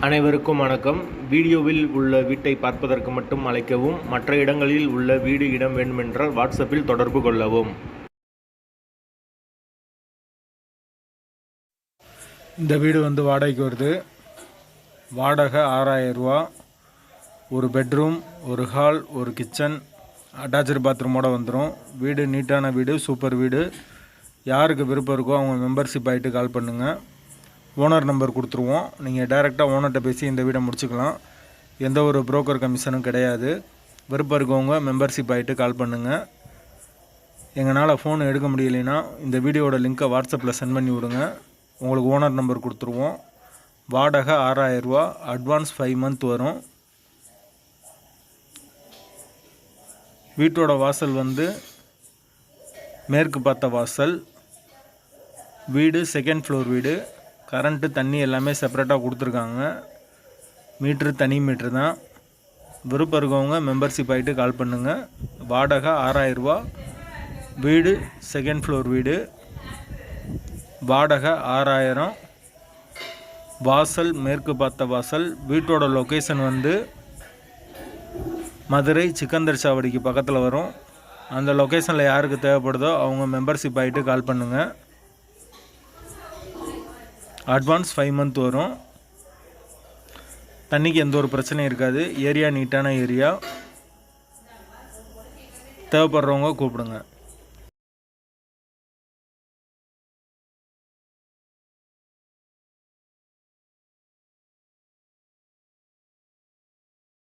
அனைவருக்கும் வணக்கம். வீடியோவில் உள்ள வீட்டை பார்ப்பதற்கு மட்டும் அழைக்கவும். மற்ற இடங்களில் உள்ள வீடு இடம் வேண்டுமென்றால் வாட்ஸ்அப்பில் தொடர்பு கொள்ளவும். இந்த வீடு வாடகைக்கு வருது. வாடகை 6000 ரூபா. ஒரு பெட்ரூம், ஒரு ஹால், ஒரு கிச்சன், அட்டாச்சு பாத்ரூமோடு வந்துடும். வீடு நீட்டான வீடு, சூப்பர் வீடு. யாருக்கு விருப்பம் இருக்கோ அவங்க மெம்பர்ஷிப் ஆகிட்டு கால் பண்ணுங்கள். ஓனர் நம்பர் கொடுத்துருவோம். நீங்கள் டைரெக்டாக ஓனர்கிட்ட பேசி இந்த வீடை முடிச்சுக்கலாம். எந்த ஒரு புரோக்கர் கமிஷனும் கிடையாது. விருப்பம் இருக்கவங்க மெம்பர்ஷிப் ஆகிட்டு கால் பண்ணுங்கள். எங்களால் ஃபோன் எடுக்க முடியலைன்னா இந்த வீடியோட லிங்க்கை வாட்ஸ்அப்பில் சென்ட் பண்ணி விடுங்க. உங்களுக்கு ஓனர் நம்பர் கொடுத்துருவோம். வாடகை 6000 ரூபா. அட்வான்ஸ் 5 மந்த் வரும். வீட்டோட வாசல் மேற்கு பார்த்த வாசல். வீடு செகண்ட் ஃப்ளோர் வீடு. கரண்ட்டு தண்ணி எல்லாமே செப்பரேட்டாக கொடுத்துருக்காங்க. மீட்ரு தனி மீட்ரு தான். விருப்பம் இருக்கவங்க மெம்பர்ஷிப் ஆகிட்டு கால் பண்ணுங்கள். வாடகை 6000 ரூபா. வீடு செகண்ட் ஃப்ளோர் வீடு. வாடகை 6000. வாசல் மேற்கு பார்த்த வாசல். வீட்டோட லொக்கேஷன் மதுரை சிக்கந்தர் சாவடிக்கு பக்கத்தில் வரும். அந்த லொக்கேஷனில் யாருக்கு தேவைப்படுதோ அவங்க மெம்பர்ஷிப் ஆகிட்டு கால் பண்ணுங்கள். அட்வான்ஸ் 5 மந்த் வரும். தண்ணிக்கு எந்த ஒரு பிரச்சனையும் இருக்காது. ஏரியா நீட்டான ஏரியா. தேவைப்படுறவங்க கூப்பிடுங்க.